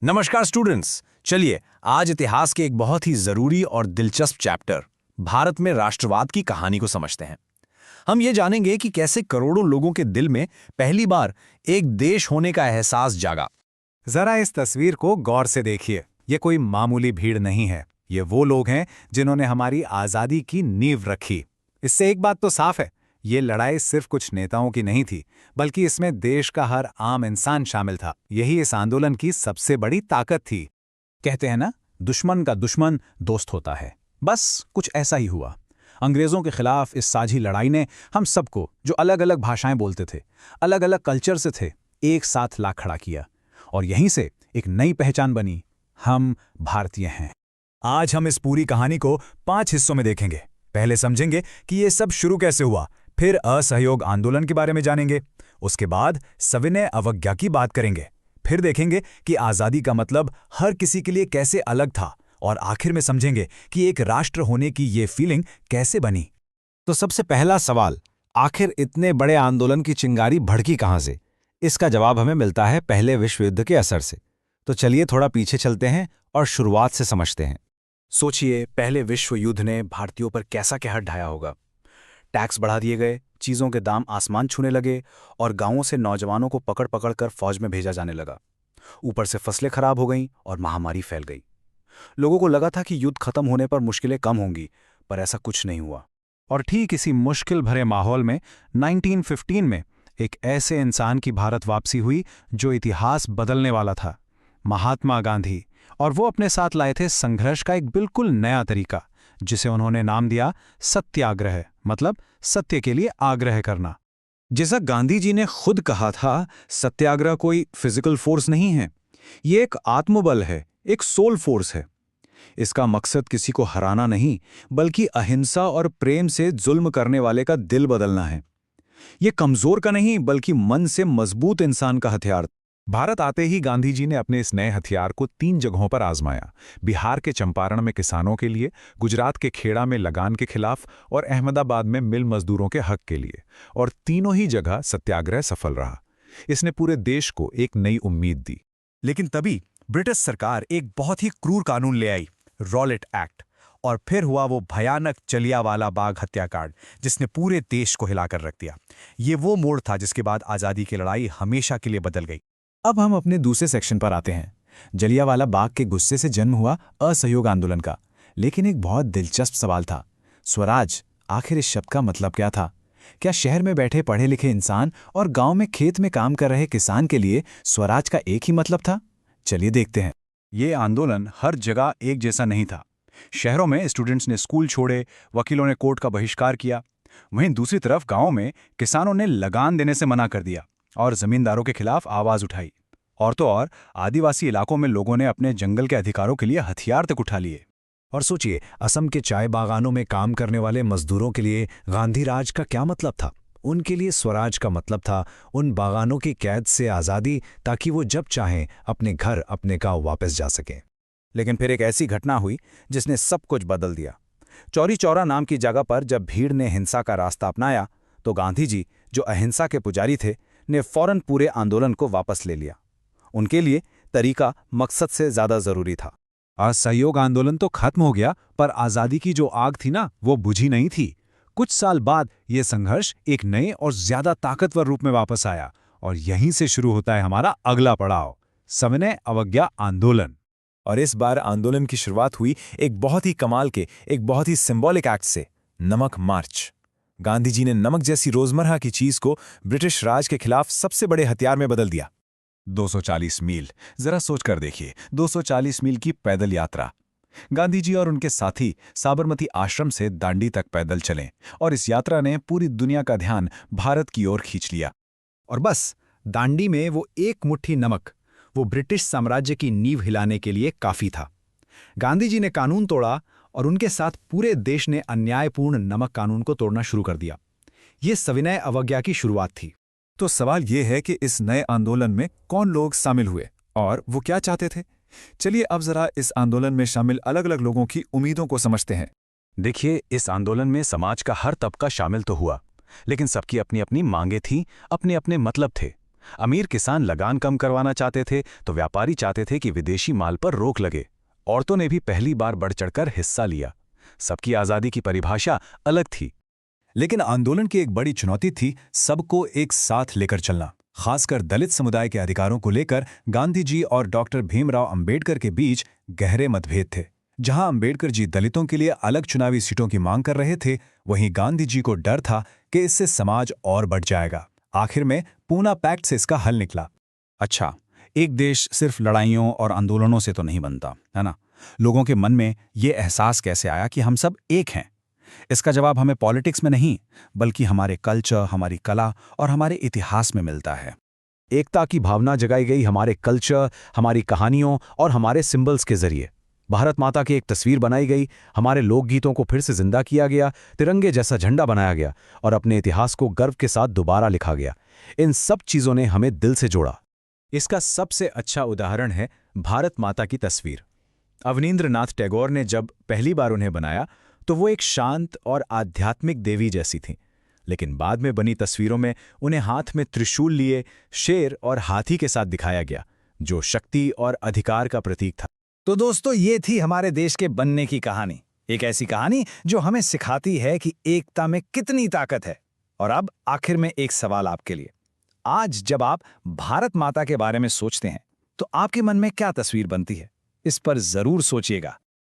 नमस्कार स्टूडेंट्स। चलिए आज इतिहास के एक बहुत ही जरूरी और दिलचस्प चैप्टर भारत में राष्ट्रवाद की कहानी को समझते हैं। हम ये जानेंगे कि कैसे करोड़ों लोगों के दिल में पहली बार एक देश होने का एहसास जागा। जरा इस तस्वीर को गौर से देखिए। ये कोई मामूली भीड़ नहीं है। ये वो लोग हैं जिन्होंने हमारी आज़ादी की नींव रखी। इससे एक बात तो साफ है, ये लड़ाई सिर्फ कुछ नेताओं की नहीं थी, बल्कि इसमें देश का हर आम इंसान शामिल था। यही इस आंदोलन की सबसे बड़ी ताकत थी। कहते हैं ना, दुश्मन का दुश्मन दोस्त होता है। बस कुछ ऐसा ही हुआ। अंग्रेजों के खिलाफ इस साझी लड़ाई ने हम सबको, जो अलग अलग भाषाएं बोलते थे, अलग अलग कल्चर से थे, एक साथ ला खड़ा किया। और यहीं से एक नई पहचान बनी। हम भारतीय हैं। आज हम इस पूरी कहानी को 5 हिस्सों में देखेंगे। पहले समझेंगे कि ये सब शुरू कैसे हुआ, फिर असहयोग आंदोलन के बारे में जानेंगे, उसके बाद सविनय अवज्ञा की बात करेंगे, फिर देखेंगे कि आज़ादी का मतलब हर किसी के लिए कैसे अलग था, और आखिर में समझेंगे कि एक राष्ट्र होने की ये फीलिंग कैसे बनी। तो सबसे पहला सवाल, आखिर इतने बड़े आंदोलन की चिंगारी भड़की कहां से? इसका जवाब हमें मिलता है पहले विश्व युद्ध के असर से। तो चलिए थोड़ा पीछे चलते हैं और शुरुआत से समझते हैं। सोचिए, पहले विश्व युद्ध ने भारतीयों पर कैसा कहर ढाया होगा। टैक्स बढ़ा दिए गए, चीजों के दाम आसमान छूने लगे और गांवों से नौजवानों को पकड़ पकड़ कर फौज में भेजा जाने लगा। ऊपर से फसलें खराब हो गईं और महामारी फैल गई। लोगों को लगा था कि युद्ध खत्म होने पर मुश्किलें कम होंगी, पर ऐसा कुछ नहीं हुआ। और ठीक इसी मुश्किल भरे माहौल में 1915 में एक ऐसे इंसान की भारत वापसी हुई जो इतिहास बदलने वाला था, महात्मा गांधी। और वो अपने साथ लाए थे संघर्ष का एक बिल्कुल नया तरीका, जिसे उन्होंने नाम दिया सत्याग्रह, मतलब सत्य के लिए आग्रह करना। जैसा गांधी जी ने खुद कहा था, सत्याग्रह कोई फिजिकल फोर्स नहीं है, ये एक आत्मबल है, एक सोल फोर्स है। इसका मकसद किसी को हराना नहीं, बल्कि अहिंसा और प्रेम से जुल्म करने वाले का दिल बदलना है। ये कमजोर का नहीं, बल्कि मन से मजबूत इंसान का हथियार। भारत आते ही गांधी जी ने अपने इस नए हथियार को 3 जगहों पर आजमाया। बिहार के चंपारण में किसानों के लिए, गुजरात के खेड़ा में लगान के खिलाफ और अहमदाबाद में मिल मजदूरों के हक के लिए। और तीनों ही जगह सत्याग्रह सफल रहा। इसने पूरे देश को एक नई उम्मीद दी। लेकिन तभी ब्रिटिश सरकार एक बहुत ही क्रूर कानून ले आई, रॉलेट एक्ट। और फिर हुआ वो भयानक जलियांवाला बाग हत्याकांड, जिसने पूरे देश को हिलाकर रख दिया। ये वो मोड़ था जिसके बाद आज़ादी की लड़ाई हमेशा के लिए बदल गई। अब हम अपने दूसरे सेक्शन पर आते हैं। जलियांवाला बाग के गुस्से से जन्म हुआ असहयोग आंदोलन का। लेकिन एक बहुत दिलचस्प सवाल था, स्वराज, आखिर इस शब्द का मतलब क्या था? क्या शहर में बैठे पढ़े लिखे इंसान और गांव में खेत में काम कर रहे किसान के लिए स्वराज का एक ही मतलब था? चलिए देखते हैं। ये आंदोलन हर जगह एक जैसा नहीं था। शहरों में स्टूडेंट्स ने स्कूल छोड़े, वकीलों ने कोर्ट का बहिष्कार किया। वहीं दूसरी तरफ गांवों में किसानों ने लगान देने से मना कर दिया और जमींदारों के खिलाफ आवाज उठाई। और तो और आदिवासी इलाकों में लोगों ने अपने जंगल के अधिकारों के लिए हथियार तक उठा लिए। और सोचिए, असम के चाय बागानों में काम करने वाले मजदूरों के लिए गांधी राज का क्या मतलब था? उनके लिए स्वराज का मतलब था उन बागानों की कैद से आज़ादी, ताकि वो जब चाहें अपने घर, अपने गांव वापस जा सकें। लेकिन फिर एक ऐसी घटना हुई जिसने सब कुछ बदल दिया। चौरी चौरा नाम की जगह पर जब भीड़ ने हिंसा का रास्ता अपनाया, तो गांधी जी, जो अहिंसा के पुजारी थे, ने फौरन पूरे आंदोलन को वापस ले लिया। उनके लिए तरीका मकसद से ज्यादा जरूरी था। असहयोग आंदोलन तो खत्म हो गया, पर आज़ादी की जो आग थी ना, वो बुझी नहीं थी। कुछ साल बाद ये संघर्ष एक नए और ज्यादा ताकतवर रूप में वापस आया। और यहीं से शुरू होता है हमारा अगला पड़ाव, सविनय अवज्ञा आंदोलन। और इस बार आंदोलन की शुरुआत हुई एक बहुत ही कमाल के, एक बहुत ही सिंबॉलिक एक्ट से, नमक मार्च। गांधी जी ने नमक जैसी रोजमर्रा की चीज को ब्रिटिश राज के खिलाफ सबसे बड़े हथियार में बदल दिया। 240 मील, जरा सोच कर देखिए, 240 मील की पैदल यात्रा। गांधी जी और उनके साथी साबरमती आश्रम से दांडी तक पैदल चले, और इस यात्रा ने पूरी दुनिया का ध्यान भारत की ओर खींच लिया। और बस दांडी में वो एक मुट्ठी नमक, वो ब्रिटिश साम्राज्य की नींव हिलाने के लिए काफी था। गांधी जी ने कानून तोड़ा और उनके साथ पूरे देश ने अन्यायपूर्ण नमक कानून को तोड़ना शुरू कर दिया। ये सविनय अवज्ञा की शुरुआत थी। तो सवाल ये है कि इस नए आंदोलन में कौन लोग शामिल हुए और वो क्या चाहते थे? चलिए अब जरा इस आंदोलन में शामिल अलग अलग लोगों की उम्मीदों को समझते हैं। देखिए, इस आंदोलन में समाज का हर तबका शामिल तो हुआ, लेकिन सबकी अपनी अपनी मांगे थीं, अपने अपने मतलब थे। अमीर किसान लगान कम करवाना चाहते थे तो व्यापारी चाहते थे कि विदेशी माल पर रोक लगे। औरतों ने भी पहली बार बढ़ चढ़कर हिस्सा लिया। सबकी आज़ादी की परिभाषा अलग थी। लेकिन आंदोलन की एक बड़ी चुनौती थी सबको एक साथ लेकर चलना। खासकर दलित समुदाय के अधिकारों को लेकर गांधी जी और डॉक्टर भीमराव अंबेडकर के बीच गहरे मतभेद थे। जहां अंबेडकर जी दलितों के लिए अलग चुनावी सीटों की मांग कर रहे थे, वहीं गांधी जी को डर था कि इससे समाज और बढ़ जाएगा। आखिर में पूना पैक्ट से इसका हल निकला। अच्छा, एक देश सिर्फ लड़ाइयों और आंदोलनों से तो नहीं बनता, है ना? लोगों के मन में ये एहसास कैसे आया कि हम सब एक हैं? इसका जवाब हमें पॉलिटिक्स में नहीं, बल्कि हमारे कल्चर, हमारी कला और हमारे इतिहास में मिलता है। एकता की भावना जगाई गई हमारे कल्चर, हमारी कहानियों और हमारे सिंबल्स के जरिए। भारत माता की एक तस्वीर बनाई गई, हमारे लोकगीतों को फिर से जिंदा किया गया, तिरंगे जैसा झंडा बनाया गया और अपने इतिहास को गर्व के साथ दोबारा लिखा गया। इन सब चीज़ों ने हमें दिल से जोड़ा। इसका सबसे अच्छा उदाहरण है भारत माता की तस्वीर। अवनींद्रनाथ टैगोर ने जब पहली बार उन्हें बनाया तो वो एक शांत और आध्यात्मिक देवी जैसी थीं, लेकिन बाद में बनी तस्वीरों में उन्हें हाथ में त्रिशूल लिए शेर और हाथी के साथ दिखाया गया, जो शक्ति और अधिकार का प्रतीक था। तो दोस्तों, ये थी हमारे देश के बनने की कहानी। एक ऐसी कहानी जो हमें सिखाती है कि एकता में कितनी ताकत है। और अब आखिर में एक सवाल आपके लिए। आज जब आप भारत माता के बारे में सोचते हैं तो आपके मन में क्या तस्वीर बनती है? इस पर जरूर सोचिएगा।